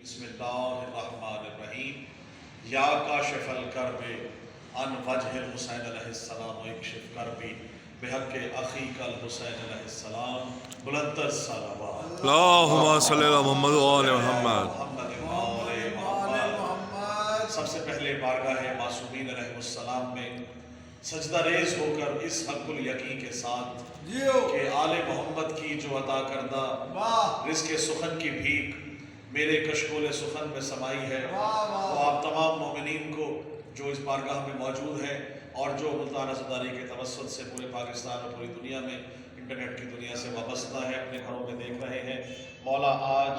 بسم اللہ الرحمن الرحیم یا کاشف الکرب عن وجہ الحسین علیہ السلام اکشف کربی بحق اخیک الحسین علیہ السلام بلندر صلوات اللہم صلی اللہ محمد و آل محمد. سب سے پہلے بارگاہ معصومین علیہ السلام میں سجدہ ریز ہو کر اس حق الیقین کے ساتھ کہ آل محمد کی جو عطا کردہ رزق سخن کی بھیک میرے کشکول سخن میں سمائی ہے، وہ آپ تمام مومنین کو جو اس بارگاہ میں موجود ہیں اور جو ملتان عزاداری کے توسط سے پورے پاکستان اور پوری دنیا میں انٹرنیٹ کی دنیا سے وابستہ ہے، اپنے گھروں میں دیکھ رہے ہیں، مولا آج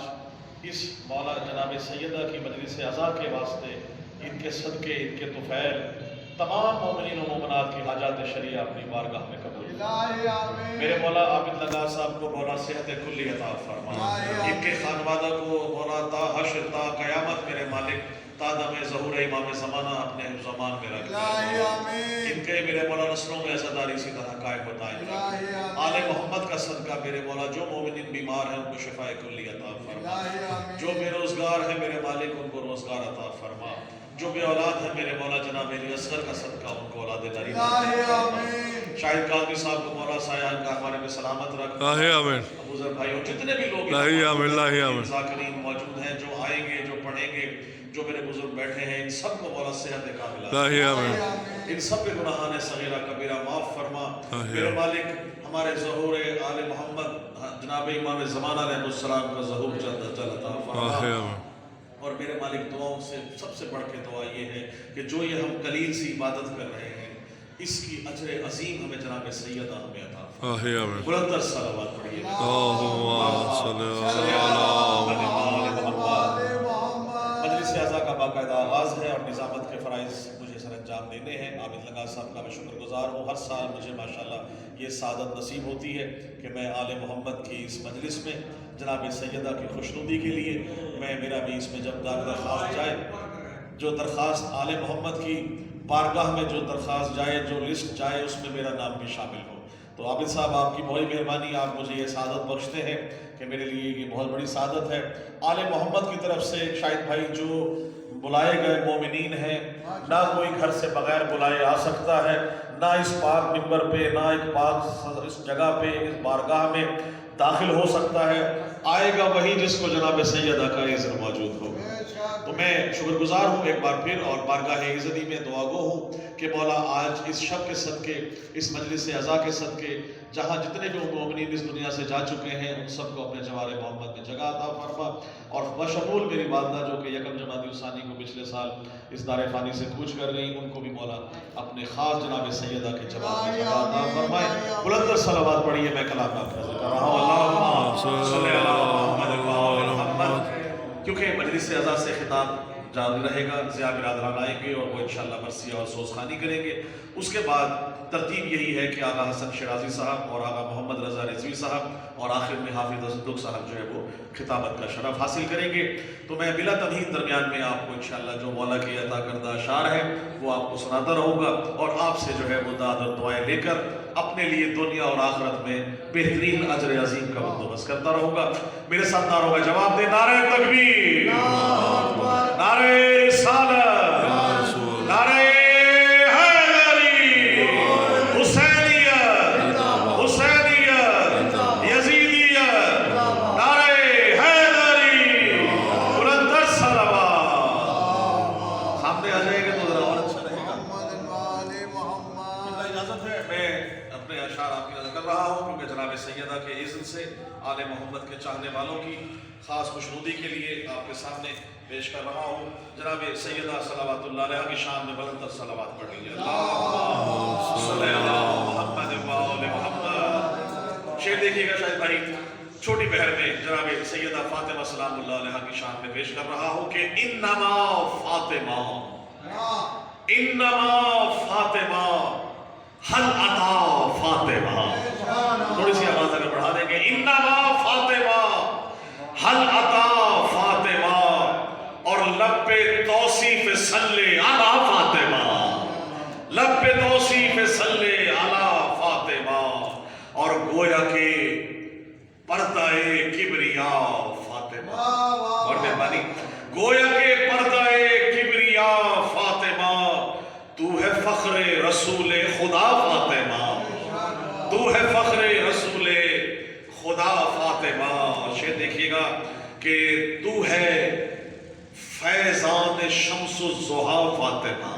اس مولا جناب سیدہ کی مجلس عزا کے واسطے ان کے صدقے، ان کے طفیل تمام مومنین و مومنات کی حاجات شریعہ اپنی بارگاہ میں قبول میرے مولا عابد لگا صاحب کو مولا صحت کلی عطا فرما، ان کے خانوادہ کو مولا تا حشر تا قیامت میرے مالک تا دم ظہور امام زمانہ اپنے زمان میں رکھ ان کے میرے مولا نسلوں میں عزاداری اسی طرح قائم بتائیں، آل محمد کا صدقہ میرے مولا جو مومنین بیمار ہیں ان کو شفاء کلی عطا فرما، جو بے روزگار ہیں میرے مالک ان کو روزگار عطا فرما، جو بے اولاد ہیں میرے مولا جناب علی اصغر کا صدقہ ان کو اولاد ناری شاہد قاضی صاحب کو مولا سایہ کا ہمارے میں سلامت رکھ، ابو ذر بھائی اور جتنے بھی لوگ ذاکرین موجود ہیں جو آئیں گے جو پڑھیں گے جو میرے بزرگ بیٹھے ہیں ان سب کو مولا صحت کاملہ، ان سب کے گناہان صغیرہ کبیرہ معاف فرما میرے مالک، ہمارے ظہور آل محمد جناب امام زمانہ علیہ السلام کا ظہور جل عطا فرما، اور میرے مالک دعاؤں سے سب سے بڑھ کے دعا یہ ہے کہ جو یہ ہم قلیل سی عبادت کر رہے ہیں اس کی اجر عظیم ہمیں جناب سیدہ ہمیں عطا فرما، بلندر صلوات پڑھیے مجلس عزا کا باقاعدہ آغاز ہے اور نظامت کے فرائض مجھے سر انجام دینے ہیں، عابد لگا صاحب کا میں شکر گزار ہوں، ہر سال مجھے ماشاءاللہ یہ سعادت نصیب ہوتی ہے کہ میں آل محمد کی اس مجلس میں جناب سیدہ کی خوشنودی کے لیے میرا بھی اس میں جب درخواست جائے، جو درخواست آل محمد کی بارگاہ میں جو درخواست جائے، جو لسٹ جائے اس میں میرا نام بھی شامل ہو، تو عابد صاحب آپ کی بہت مہربانی، آپ مجھے یہ سعادت بخشتے ہیں کہ میرے لیے یہ بہت بڑی سعادت ہے، آل محمد کی طرف سے شاہد بھائی جو بلائے گئے مومنین ہیں، نہ کوئی گھر سے بغیر بلائے آ سکتا ہے، نہ اس پاک منبر پہ، نہ ایک پاک اس جگہ پہ، اس بارگاہ میں داخل ہو سکتا ہے، آئے گا وہی جس کو جناب سیدہ کا عزت موجود ہوگا، تو میں شکر گزار ہوں ایک بار پھر اور بارگاہ عزتی میں دعا گو ہوں کہ مولا آج اس شب کے صدقے، اس مجلس عزا کے صدقے جہاں جتنے بھی مومنین اس دنیا سے جا چکے ہیں ان سب کو اپنے جوار محمد میں جگہ عطا فرما، اور بشمول میری والدہ جو کہ یکم جمادی الثانی کو پچھلے سال اس دار فانی سے کوچ کر گئی ان کو بھی مولا اپنے خاص جناب سیدہ کے جواب میں جگہ عطا فرمائے، بلندر صلوات پڑھیے، میں کلام آپ حاضر کر رہا ہوں، اللہم صلی اللہ محمد و آل محمد، کیونکہ مجلس عزا سے خطاب جاری رہے گا، ضیاء برادران آئیں گے اور وہ انشاءاللہ مرثیہ اور سوزخانی کریں گے، اس کے بعد ترتیب یہی ہے کہ آقا حسن شیرازی صاحب اور آقا محمد رضا رضوی صاحب اور آخر میں حافظ صدق صاحب جو ہے وہ خطابت کا شرف حاصل کریں گے، تو میں بلا تمہید درمیان میں آپ کو انشاءاللہ جو مولا کی عطا کردہ اشعار ہے وہ آپ کو سناتا رہوں گا اور آپ سے جو ہے وہ داد اور دعائیں لے کر اپنے لیے دنیا اور آخرت میں بہترین اجر عظیم کا بندوبست کرتا رہوں گا، میرے ساتھ نعروں کا جواب دے، نعرہ تکبیر، نعرہ رسالت، نعرہ حیدری، حسینیت، حسینیت، یزیدیت، نعرہ حیدری، بلندر صلوات، سامنے آ جائیں گے تو ذرا اور اچھا رہے گا، اجازت ہے میں اپنے اشعار آپ کی نظر کر رہا ہوں کیونکہ جناب سیدہ کے اذن سے آل محمد کے چاہنے والوں کی خاص خوشنودی کے لیے آپ کے سامنے پیش کر رہا ہوں، جناب سیدہ صلوات اللہ علیہ کی شان میں بلندر صلوات پڑھ لیجیے، اللہم صلی اللہ محمد و آل محمد، شعر دیکھیے گا شاہد بھائی، چھوٹی بہر میں جناب سیدہ فاطمہ سلام اللہ علیہ کی شان میں پیش کر رہا ہوں کہ انما فاطمہ، انما فاطمہ، حل عطا فاطمہ، تھوڑی سی آواز اگر بڑھا دیں گے، انما فاطمہ، حل عطا فاطمہ، اور لب پہ توصیف صلی علی فاطمہ، لب پہ توصیف صلی علی فاطمہ، اور گویا کہ پردہ کبریا فاطمہ، اور مہربانی. گویا کہ پردہ کبریا فاطمہ تو ہے فخر رسول خدا فاطمہ، تو ہے فخر رسول خدا فاطمہ. شعر دیکھیے گا کہ تو ہے فیضان شمس الضحیٰ فاطمہ،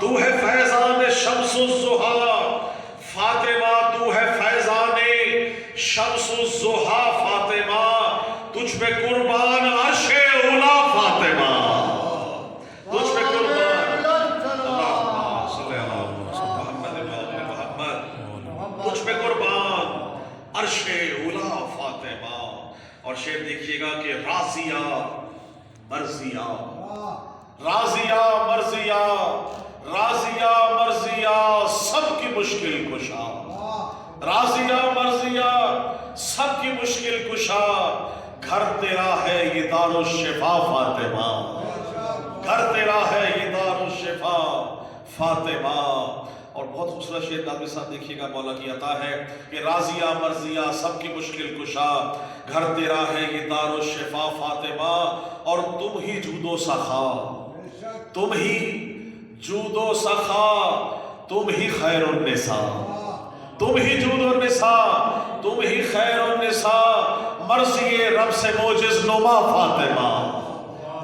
تو ہے فیضان شمس الضحیٰ فاطمہ، تو ہے فیضان شمس الضحیٰ فاطمہ، تجھ پہ قربان عرش اولا فاطمہ، تجھ پہ قربان اللہم صلی علی محمد محمد، تجھ پہ قربان عرش اولا فاطمہ. اور شعر دیکھیے گا کہ راضیہ مرضیہ، راضیہ مرضیہ، راضیہ مرضیہ سب کی مشکل کشا، راضیہ مرضیہ سب کی مشکل کشا، گھر تیرا ہے یہ دار الشفا فاطمہ، گھر تیرا ہے یہ دار الشفا فاطمہ. اور بہت خوبصورت شعر ناظم صاحب دیکھیے گا مولا کی عطا ہے کہ راضیہ مرضیہ سب کی مشکل کشا، گھر تیرا ہے یہ دار الشفا فاطمہ، اور تم ہی جود و سخا، تم ہی جود و سخا، تم ہی خیر النساء، تم ہی جود النساء، تم ہی خیر النساء، مرضی رب سے موجز نما فاطمہ،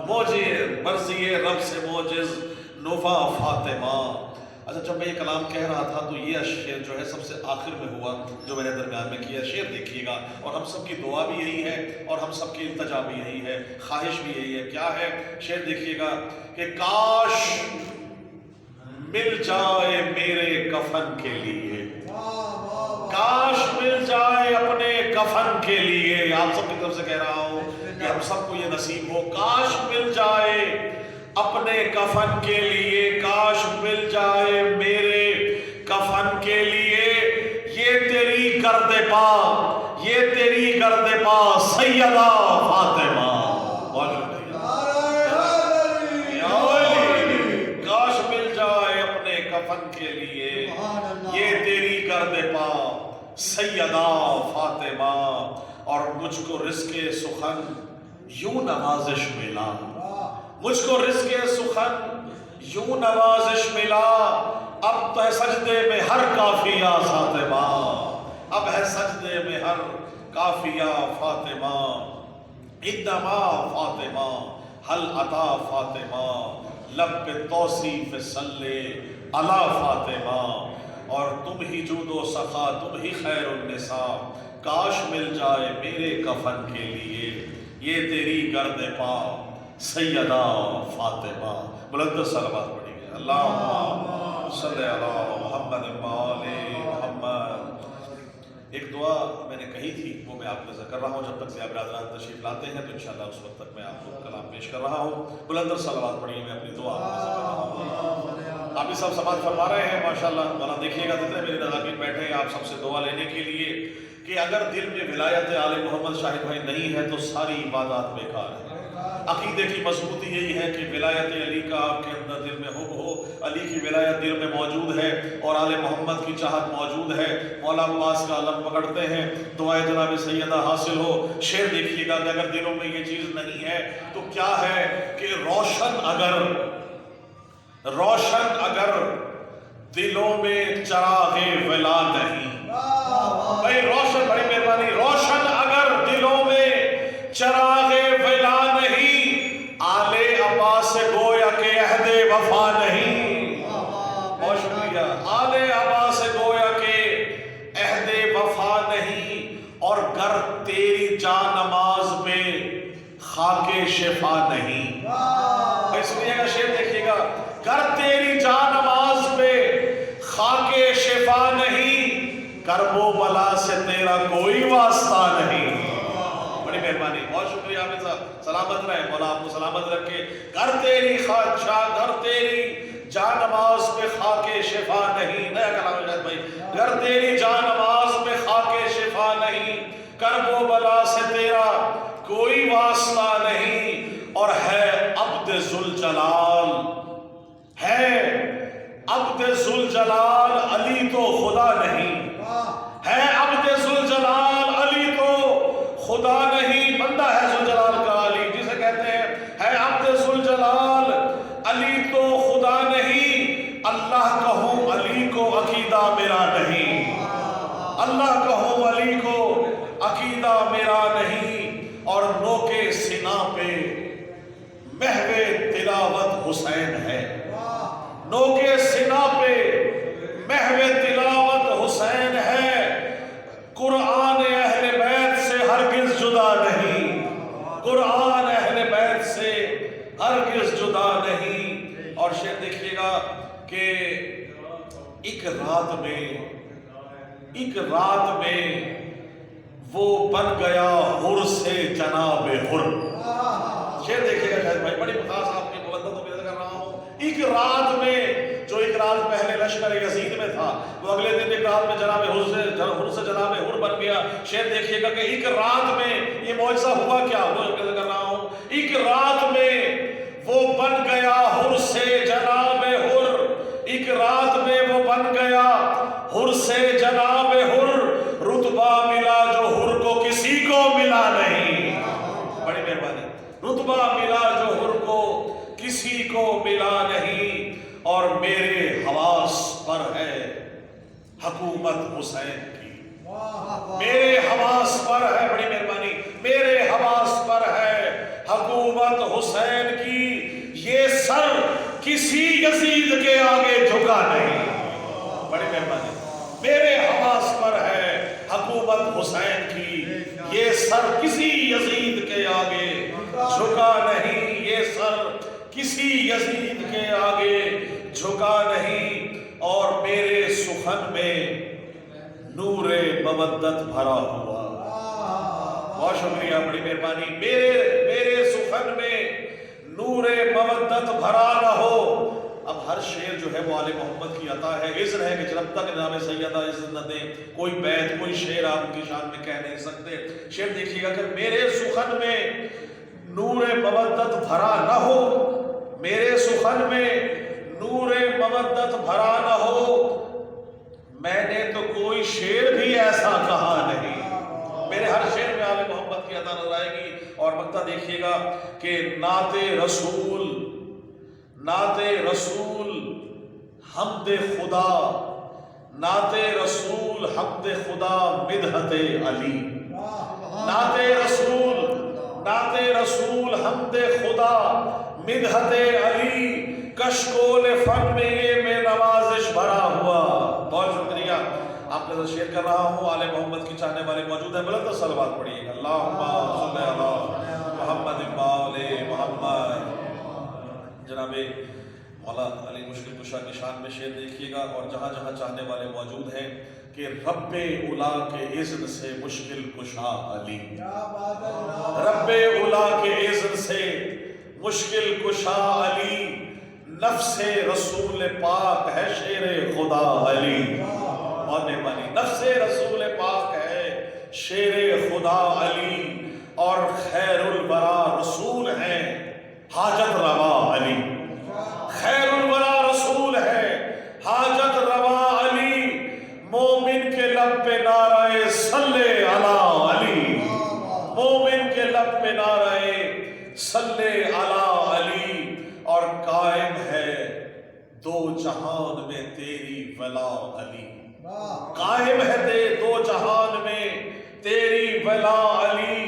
مرضی رب سے موجز نما فاطمہ. اچھا جب میں یہ کلام کہہ رہا تھا تو یہ شعر جو ہے سب سے آخر میں ہوا جو میں نے درمیان میں کیا. شعر دیکھیے گا اور ہم سب کی دعا بھی یہی ہے اور ہم سب کی التجا بھی یہی ہے، خواہش بھی یہی ہے. کیا ہے شعر دیکھیے گا کہ کاش مل جائے میرے کفن کے لیے، کاش مل جائے اپنے کفن کے لیے. آپ سب کی طرف سے کہہ رہا ہوں کہ ہم سب کو یہ نصیب ہو، کاش مل جائے اپنے کفن کے لیے، کاش مل جائے میرے کفن کے لیے. یہ تیری گرد پا، یہ تیری گرد پا سیدہ فاطمہ، کاش مل جائے اپنے کفن کے لیے، یہ تیری گرد پا سیدہ فاطمہ. اور مجھ کو رزق سخن یوں نوازش ملا، مجھ کو رزق سخن یوں نوازش ملا، اب تو ہے سجدے میں ہر کافیہ فاطمہ، اب ہے سجدے میں ہر کافیہ فاطمہ. انما فاطمہ حل عطا فاطمہ، لب پہ توصیف صلی علی فاطمہ. اور تم ہی جود و سخا، تم ہی خیر النساء، کاش مل جائے میرے کفن کے لیے، یہ تیری گرد پا سیدہ فاطمہ. بلند صلوات پڑھیے اللہم صلی علی محمد وآل محمد. ایک دعا میں نے کہی تھی وہ میں آپ کو ذکر رہا ہوں، جب تک آپ برادران تشریف لاتے ہیں تو انشاءاللہ اس وقت تک میں آپ کو کلام پیش کر رہا ہوں. بلند صلوات پڑھیے، میں اپنی دعا آپ سے کر رہا ہوں. آپ بھی سب سماعت فرما رہے ہیں ماشاءاللہ. مولا دیکھیے گا جتنے میرے ناظرین بیٹھے ہیں آپ سب سے دعا لینے کے لیے کہ اگر دل میں ولایت آل محمد شاہد بھائی نہیں ہے تو ساری عبادات بیکار ہے. عقیدے کی مضبوطی یہی ہے کہ ولایت علی کا آپ کے اندر دل میں حب ہو، علی کی ولایت دل میں موجود ہے اور آل محمد کی چاہت موجود ہے. مولا عباس کا علم پکڑتے ہیں، دعائے جناب سیدہ حاصل ہو. شعر دیکھیے گا کہ اگر دلوں میں یہ چیز نہیں ہے تو کیا ہے کہ روشن اگر دلوں میں چراغ ولا نہیں، بھائی روشن، بڑی مہربانی، روشن اگر دلوں میں چراغ ولا نہیں، آل عباس سے گویا کہ عہد وفا نہیں. بہت شکریہ. آل عباس سے گویا کہ عہد وفا نہیں، اور گر تیری جان نماز پہ خاک شفا نہیں. بھائی سنیے گا شعر دیکھیے گا، گر تیری جان نماز پہ خاک شفا نہیں، کرب و بلا سے تیرا کوئی واسطہ نہیں. بڑی مہربانی، بہت شکریہ حافظ صاحب. سلامت رہے، مولا آپ کو سلامت رکھے. گر تیری خادشاہ، گر تیری جان نماز پہ خاک شفا نہیں. نیا کلام شاید بھائی، گر تیری جان نماز پہ خاک شفا نہیں، کرب و بلا سے تیرا کوئی واسطہ نہیں. اور ہے عبد ذوالجلال، ہے عبد ذوالجلال علی تو خدا نہیں، ہے عبد ذوالجلال علی تو خدا نہیں. بندہ ہے ذوالجلال کا علی، جسے کہتے ذوالجلال علی تو خدا نہیں، اللہ کہوں علی کو عقیدہ میرا نہیں، اللہ کہوں علی کو عقیدہ میرا نہیں، اور نوکے سینہ پہ محو تلاوت حسین ہے، نوکے سینہ پہ محو تلاوت حسین ہے، قرآن اہل بیت سے ہرگز جدا نہیں، قرآن اہل بیت سے ہرگز جدا نہیں۔ اور شعر دیکھیے گا کہ ایک رات میں وہ بن گیا حر سے جناب حر۔ شعر دیکھیے گا شاید بھائی، بڑی خاص آپ کی مودت امید کر رہا ہوں۔ ایک رات میں، جو ایک رات پہلے لشکر یزید میں تھا، وہ اگلے دن ایک رات میں جناب حر سے جناب حر بن گیا۔ شعر دیکھیے گا کہ ایک رات میں یہ معجزہ ہوا کیا، وہ امید کر رہا ہوں۔ ایک رات میں وہ بن گیا حر سے جناب حر، ایک رات میں وہ بن گیا حر سے جناب حر، رتبہ ملا جو حر کو کسی کو ملا نہیں۔ بڑی مہربانی، رتبہ ملا جو حر کو کسی کو ملا نہیں، اور میرے حواس پر ہے حکومت حسین کی، میرے حواس پر ہے، بڑی مہربانی، میرے حواس پر ہے حکومت حسین کی، یہ سر کسی یزید کے آگے جھکا نہیں۔ بڑی مہربانی، میرے حواس پر ہے حکومت حسین کی، یہ سر کسی یزید کے آگے جھکا نہیں، یہ سر کسی یزید کے آگے جھکا نہیں، اور میرے سخن میں نور مودت بھرا ہوا۔ بہت شکریہ، بڑی مہربانی، میرے سخن میں نور مودت بھرا نہ ہو۔ اب ہر شعر جو ہے وہ آل محمد کی عطا ہے، اذن ہے کہ جب تک نام سیدہ اذن نہ دیں کوئی بیت کوئی شعر آپ ان کی شان میں کہہ نہیں سکتے۔ شعر دیکھیے گا کہ میرے سخن میں نور مودت بھرا نہ ہو، میرے سخن میں نور مودت بھرا نہ ہو، میں نے تو کوئی شعر بھی ایسا کہا نہیں۔ میرے ہر شعر میں آل محمد کی عطا نظر آئے گی۔ اور مقطع دیکھیے گا کہ نعت رسول حمد خدا، نعت رسول حمد خدا مدحت علی، نعت رسول حمد خدا مدحت علی، کشکول فن میں یہ میں نوازش بھرا ہوا۔ بہت شکریہ، آپ کا شیئر کر رہا ہوں، آل محمد کی چاہنے والے موجود ہیں، بلند صلوات پڑھیے گا، اللہم صلی علی محمد وآل محمد۔ جناب مولا علی مشکل کشا کی شان میں شعر دیکھیے گا، اور جہاں جہاں چاہنے والے موجود ہیں کہ رب اولا کے اذن سے مشکل کشا علی، رب اولا کے اذن سے مشکل کشا علی، نفس رسول پاک ہے شیر خدا علی۔ بہت مہربانی، نفس رسول پاک ہے شیر خدا علی، اور خیر الورا رسول ہیں حاجت روا علی، خیر الورا رسول ہے حاجت روا علی، مومن کے لب پہ نعرہ صلی علی علی، مومن کے لب پہ نعرہ صلی علی علی، اور قائم ہے دو جہان میں تیری ولا علی، قائم ہے دو جہان میں تیری ولا علی،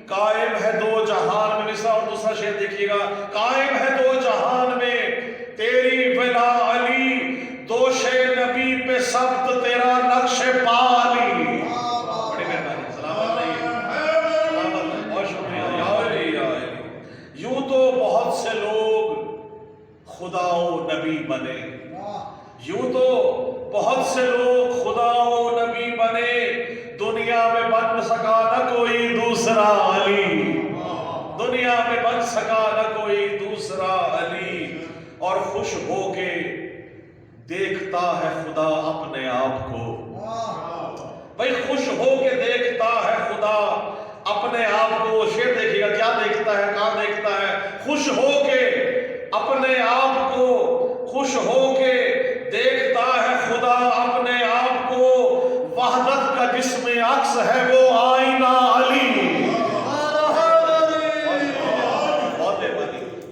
قائم ہے دو جہان میں۔ اور دوسرا شعر دیکھیے گا، قائم ہے دو جہان میں تیری ولا علی، دوش نبی پہ سبت تیرا نقش پا علی۔ بڑی مہربانی، سلامت رہیے، بہت شکریہ، یا علی یا علی۔ یوں تو بہت سے لوگ خدا و نبی بنے، یوں تو بہت سے لوگ خدا و نبی بنے، دنیا میں بن سکا نہ کوئی دوسرا علی، دنیا میں بن سکا نہ کوئی دوسرا علی، اور خوش ہو کے دیکھتا ہے خدا اپنے آپ کو، بھائی خوش ہو کے دیکھتا ہے خدا اپنے آپ کو۔ شعر دیکھیے گا، کیا دیکھتا ہے، کہاں دیکھتا ہے، خوش ہو کے اپنے آپ کو، خوش ہو کے دیکھتا ہے خدا اپنے آپ کو، وحدت کا جس میں عکس ہے وہ آئینہ علی،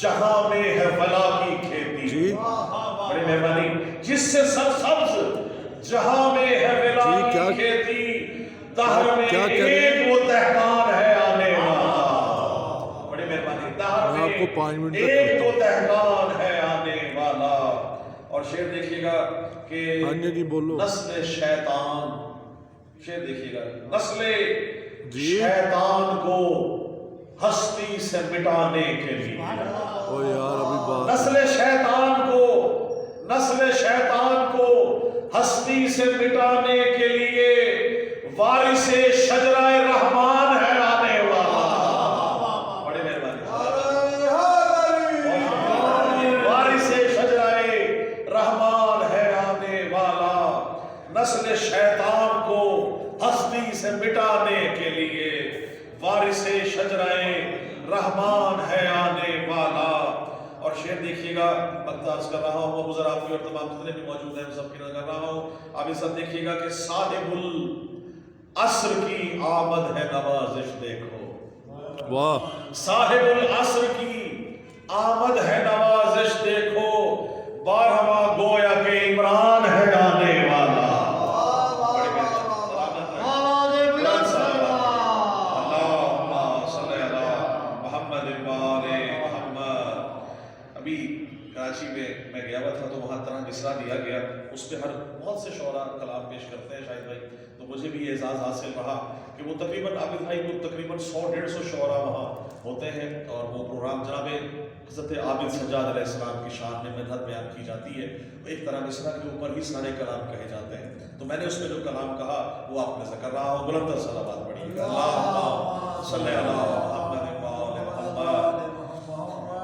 جہاں میں ہے ولا کی کھیتی. جی بڑی مہربانی. جس سے سرسبز جہاں میں ہے ولا کی کھیتی، دہر میں ایک وہ دہقان ہے آنے والا. بڑی مہربانی. دہر میں ایک وہ دہقان ہے آنے والا. اور شعر دیکھیے گا کہ نسل شیطان، شعر دیکھیے گا، نسل شیطان کو ہستی سے مٹانے کے لیے، نسل شیطان کو ہستی سے مٹانے کے لیے وارث شجرہ رحمان ہے آنے والا. بڑے مہربانی. وارث شجرہ رحمان ہے آنے والا. نسل شیطان کو ہستی سے مٹانے کے لیے وارث شجرہ رحمان ہے آنے والا. اور شعر دیکھیے گا، وقت عرض کر رہا ہوں، ابو ذر آپ اور تمام جتنے بھی موجود ہیں سب کی نظر کر رہا ہوں. آپ یہ سب دیکھیے گا کہ صاحب العصر کی آمد ہے نوازش دیکھو. واہ. صاحب العصر کی آمد ہے نوازش دیکھو، بارہواں گویا کہ عمران ہے آنے والا. کراچی میں گیا ہوا تھا تو وہاں طرح مصرع دیا گیا، اس پہ ہر بہت سے شعراء کلام پیش کرتے ہیں شاہد بھائی. تو مجھے بھی یہ اعزاز حاصل رہا کہ وہ تقریباً عابد بھائی کو تقریباً 100-150 شعراء وہاں ہوتے ہیں. اور وہ پروگرام جناب حضرت عابد سجاد علیہ السلام کی شان میں منت بیان کی جاتی ہے. ایک طرح مصرع کے اوپر ہی سارے کلام کہے جاتے ہیں. تو میں نے اس میں جو کلام کہا وہ آپ میں سے کر رہا ہوں. بلندر صلوات پڑھیے. اللہم صلی علی محمد وآل محمد.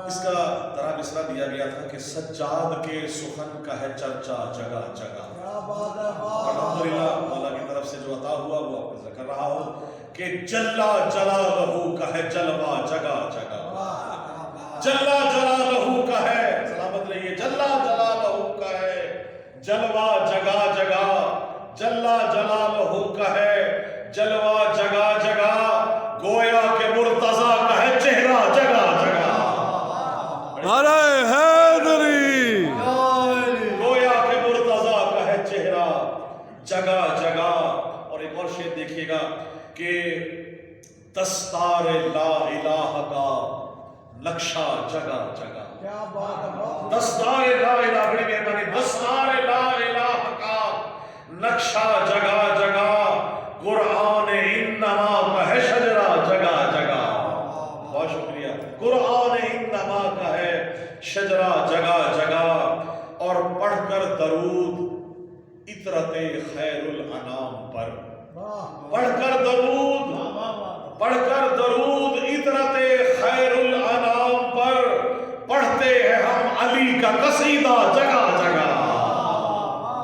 اس کا طرح مصرع دیا گیا تھا کہ سجاد کے سخن کا ہے چرچا جگہ جگہ. الحمدللہ مولا کی طرف سے جو عطا ہوا وہ آپ کو ذکر رہا ہوں کہ جلا جلالہ کا ہے جلوہ جگہ جگہ. جلا جلالہ کا ہے، سلامت رہیے، جلا جلالہ کا ہے جلوہ جگہ جگہ. جلا جلالہ کا ہے جلوہ جگہ جگہ، گویا کہ مرتضیٰ کا ہے چہرہ جگہ جگہ. نعرہ حیدری. گویا کہ مرتضیٰ کا ہے چہرہ جگہ جگہ. اور ایک اور شعر دیکھیے گا کہ دستار لا الہ کا نقشہ جگہ جگہ. دستار لا الہ، بڑی مہربانی. دستار لا الہ کا نقشہ جگہ جگہ، قرآن انما کا ہے شجرہ جگہ جگہ. بہت شکریہ. قرآن انما کا ہے شجرہ جگہ جگہ. اور پڑھ کر درود اطرت خیر الانام پر، پڑھ کر درود اطرت خیر الانام پر، پڑھتے ہیں ہم علی کا قصیدہ جگہ جگہ.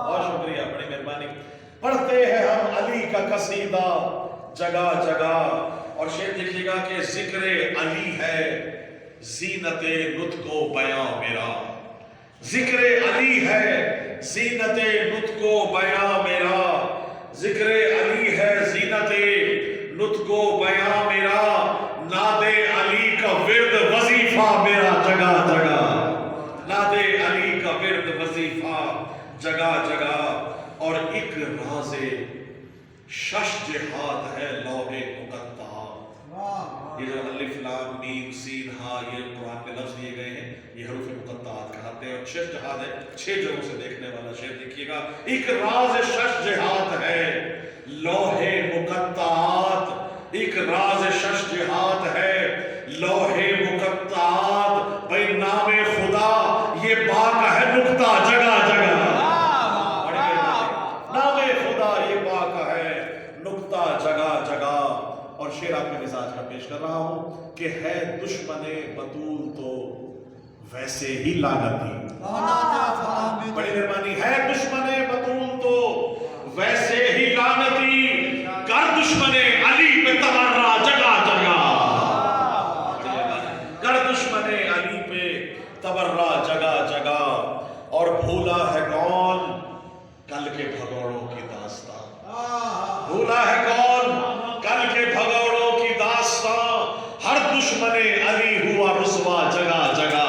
بہت شکریہ، بڑی مہربانی. پڑھتے ہیں ہم علی کا قصیدہ جگہ جگہ. اور شعر دیکھیے گا کہ ذکر علی ہے زینت نطق و بیاں میرا. ذکر علی ہے زینت نطق و بیاں میرا. ذکر علی ہے زینت نطق و بیاں میرا. ناد علی کا ورد وظیفہ میرا جگہ جگہ. ناد علی کا ورد وظیفہ جگہ جگہ. اور ایک راز شش جہاد ہے لوح مقطع. یہ جو الف لام میم سین ہا یہ قرآن میں لفظ دیے گئے ہیں، یہ حروف مقطعات کہلاتے ہیں. اور شش جہاد ہے 6 جگہوں سے دیکھنے والا. شعر دیکھیے گا، ایک راز شش جہاد ہے لوح مقطعات. ایک راز شش جہاد ہے لوح مقطعات. بھائی نام خدا یہ باق ہے نقطہ جگہ جگہ. نام خدا یہ باق ہے نقطہ جگہ جگہ. اور شعر آپ کے مزاج کا پیش کر رہا ہوں کہ ہے دشمن بطول تو ویسے ہی لعنتی. بڑی مہربانی. ہے دشمن بطول تو ویسے ہی لعنتی، کر دشمن علی پہ تبرہ جگہ جگہ. کر دشمن علی پہ تبرہ جگہ جگہ. اور بھولا ہے کون کل کے بھگوڑوں کی داستان. بھولا ہے کون کل کے بھگوڑوں کی داستان. ہر دشمن علی ہوا رسوا جگہ جگہ.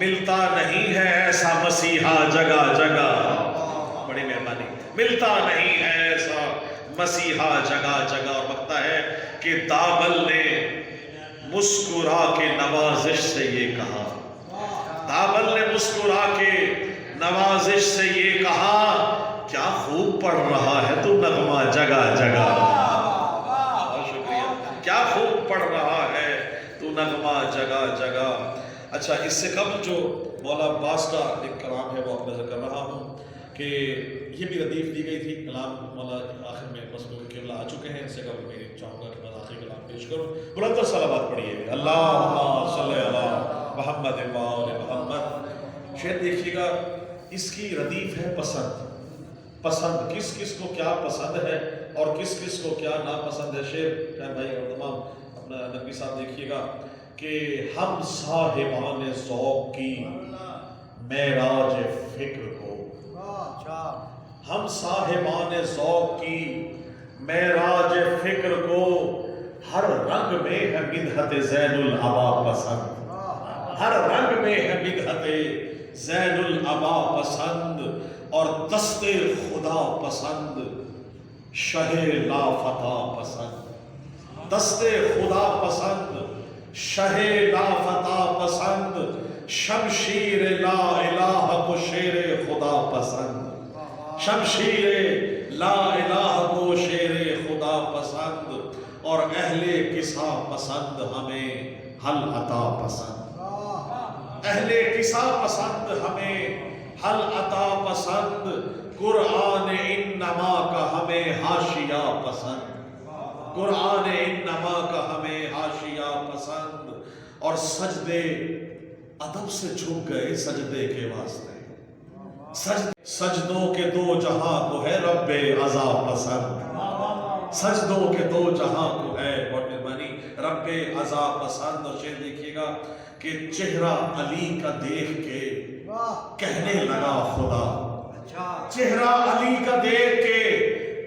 ملتا نہیں ہے ایسا مسیحا جگہ جگہ، بڑی مہربانی، ملتا نہیں ہے ایسا مسیحا جگہ جگہ۔ اور وقتا ہے کہ دابل نے مسکرا کے نوازش سے یہ کہا، دابل نے مسکرا کے نوازش سے یہ کہا، کیا خوب پڑھ رہا ہے تو نغمہ جگہ جگہ، بہت شکریہ، کیا خوب پڑھ رہا ہے تو نغمہ جگہ جگہ۔ اچھا، اس سے قبل جو مولا عباس کا ایک کلام ہے وہ آپ نظر کر رہا ہوں کہ یہ بھی ردیف دی گئی تھی، کلام مولا آخر میں مسلوق قبلہ آ چکے ہیں، اس سے قبل میں چاہوں گا کہ میں آخری کلام پیش کروں۔ بلند صلوات پڑھیے، اللہم صلی علی محمد و آل محمد۔ شعر دیکھیے گا، اس کی ردیف ہے پسند، پسند کس کس کو کیا پسند ہے اور کس کس کو کیا ناپسند ہے۔ شعر بھائی اور تمام اپنا نبی صاحب دیکھیے گا کہ ہم صاحبان ذوق کی معراج فکر کو، ہم صاحبان ذوق کی معراج فکر کو، ہر رنگ میں ہے مدحت زین العبا پسند، ہر رنگ میں ہے مدحت زین العبا پسند، اور دست خدا پسند، شہ لا فتح پسند، دست خدا پسند، شہ لا فتح پسند، شمشیر لا الہ کو شیر خدا پسند، شمشیر لا الہ کو شیر خدا پسند، اور اہل قصہ پسند ہمیں حل عطا پسند، اہل قصہ پسند ہمیں حل عطا پسند، قرآن انما کا ہمیں حاشیہ پسند، قرآن انما کا ہمیں حاشیہ پسند، اور سجدے ادب سے جھک گئے سجدے کے واسطے، سجدوں کے دو جہاں کو ہے رب عزا پسند، سجدوں کے دو جہاں کو ہے بہت مہربانی رب عزا پسند۔ اور شعر دیکھیے گا کہ چہرہ علی کا دیکھ کے کہنے لگا خدا، چہرہ علی کا دیکھ کے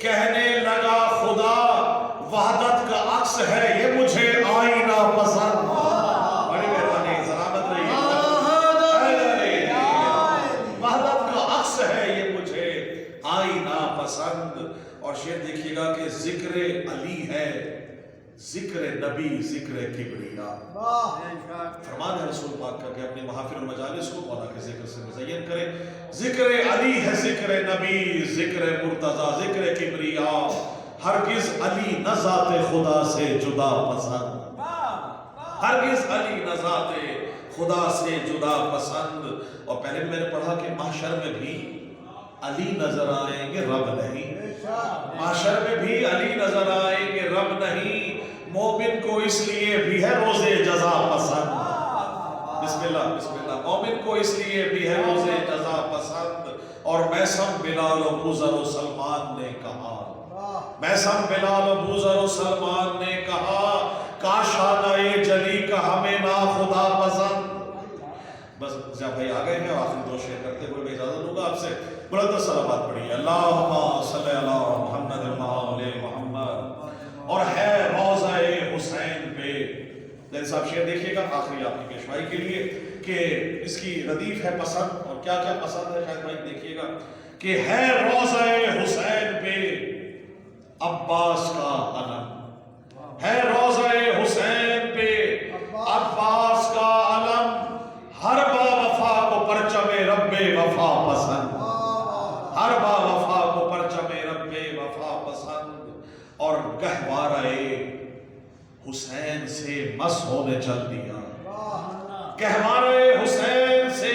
کہنے لگا خدا، وحدت کا عکس ہے یہ مجھے آئینہ پسند، بڑی مہربانی سلامت رہیے، وحدت کا عکس ہے یہ مجھے آئینہ پسند۔ اور شعر دیکھیے گا کہ ذکر علی ہے ذکر نبی ذکر کبریا، فرمان ہے رسول پاک کا کہ اپنی محافل اور مجالس کو مولا کے ذکر سے مزین کریں۔ ذکر علی ہے ذکر نبی ذکر مرتضی ذکر کبریا، ہرگز علی نہ ذات خدا سے جدا پسند، ہرگز علی نہ ذات خدا سے جدا پسند۔ اور پہلے بھی میں نے پڑھا کہ محشر میں بھی علی نظر آئیں گے رب نہیں، محشر میں بھی علی نظر آئیں گے رب نہیں، مومن کو اس لیے بھی ہے روز جزا پسند، بسم اللہ بسم اللہ، مومن کو اس لیے بھی ہے روز جزا پسند۔ اور میثم بلال و بوذر و سلمان نے کہا، میثم بلال و بوذر و سلمان نے کہا، کاش آنائے جلی کا ہمیں نا خدا پسند۔ بس جب بھائی آ گئے ہیں، آخری دو شعر کرتے ہوئے میں اجازت لوں گا آپ سے۔ بلند صلوات پڑھیے، اللہم صلی علی محمد و آل محمد۔ اور ہے روضہ حسین پہ، جیسے صاحب شعر دیکھیے گا آخری آپ کی پیشوائی کے لیے کہ اس کی ردیف ہے پسند، اور کیا کیا پسند ہے شاید بھائی دیکھیے گا کہ ہے روضہ حسین پہ عباس کا علم، ہے روضہ حسین پہ عباس کا علم، ہر با وفا کو پرچم رب وفا پسند، ہر با وفا کو پرچم رب وفا پسند۔ اور گہوارہ حسین سے مس ہونے چل دیا، گہوارہ حسین سے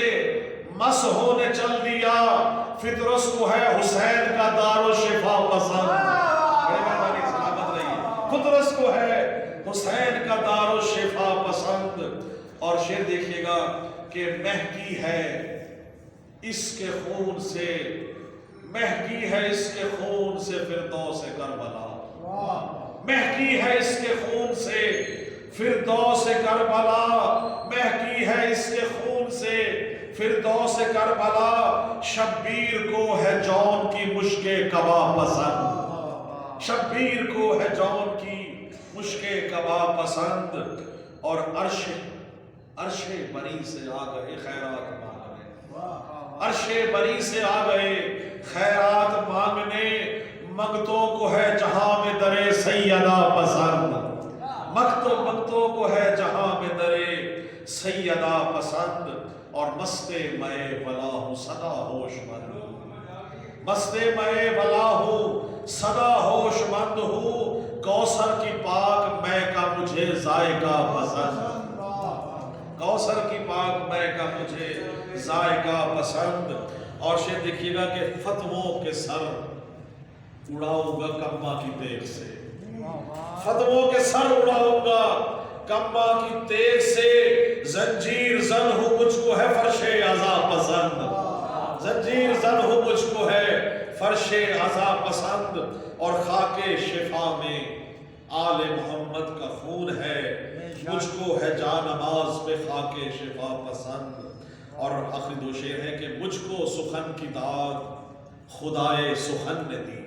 مس ہونے چل دیا، فطرس کو ہے حسین کا دار و شفا پسند، بڑے مہربانی سلامت رہیے، فطرس کو ہے حسین کا دار و شفا پسند۔ اور شعر دیکھیے گا کہ مہکی ہے اس کے خون سے، مہکی ہے اس کے خون سے فردوس کربلا، مہکی ہے اس کے خون سے فردوس کربلا، مہکی ہے اس کے خون سے فردوس کربلا، شبیر کو ہے جون کی مشک قبا پسند، شبیر کو ہے جون کی مشک قبا پسند۔ اور عرش عرش بری سے آ گئے خیرات مانگنے، عرش بری سے آ گئے خیرات مانگنے، منگتوں کو ہے جہاں میں درے سیدہ پسند، منگتوں کو ہے جہاں میں درے سیدہ پسند، اور مستے میں بلا ہوں صدا ہوش مند، مستے میں بلا ہوں صدا ہوش مند ہوں، کوثر کی پاک میں کا مجھے ذائقہ پسند، کوثر کی پاک میں کا مجھے ذائقہ پسند۔ اور شیخ دیکھیے گا کہ فتووں کے سر اڑاؤں گا کما کی تیغ سے، فتووں کے سر اڑاؤں گا کما کی تیغ سے، زنجیر زن ہوں مجھ کو ہے فرش عزا پسند، زنجیر زن ہوں مجھ کو ہے فرش عزا پسند، اور خاک شفا میں آل محمد کا خون ہے، مجھ کو ہے جان نماز پہ خاک شفا پسند۔ اور آخری دو شعر ہے کہ مجھ کو سخن کی داد خدائے سخن نے دی،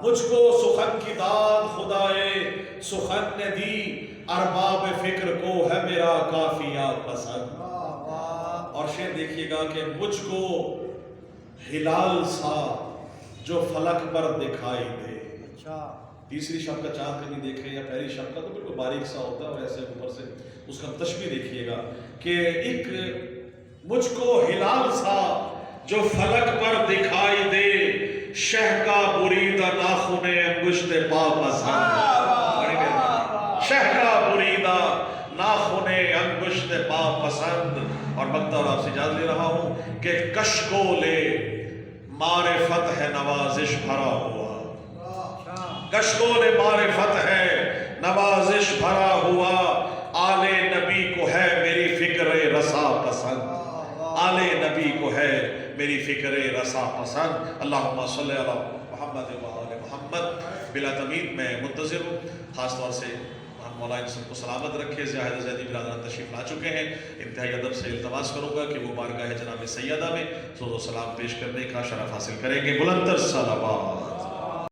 مجھ کو سخن کی داد خدائے سخن نے دی، ارباب فکر کو ہے میرا کافیہ پسند۔ اور شعر دیکھیے گا کہ مجھ کو ہلال سا جو فلک پر دکھائی دے، تیسری شب کا چاند کبھی دیکھیں یا پہلی شب کا تو بالکل باریک سا ہوتا ہے، اور ایسے اوپر سے اس کا تشبیہ دیکھیے گا کہ ایک مجھ کو ہلال سا جو فلک پر دکھائی دے، شہ کا بریدہ ناخن انگشت پا پسند، شہ کا بریدہ ناخن انگشت پا پسند۔ اور بکتا اور آپ سے اجازت لے رہا ہوں کہ کشکول معرفت ہے نوازش بھرا ہوا، کشکول معرفت ہے نوازش بھرا ہوا، آل نبی کو ہے میری فکر رسا پسند، آل نبی کو ہے میری فکر رسا پسند۔ اللہم صلی علی محمد و آل محمد۔ بلا تمید میں منتظر ہوں، خاص طور سے ہم مولا ان سب کو سلامت رکھے، زاہد زیدی برادران تشریف لا چکے ہیں، انتہائی ادب سے التماس کروں گا کہ وہ بارگاہ جناب سیدہ میں سوز و سلام پیش کرنے کا شرف حاصل کریں گے۔ بلند تر صلوات۔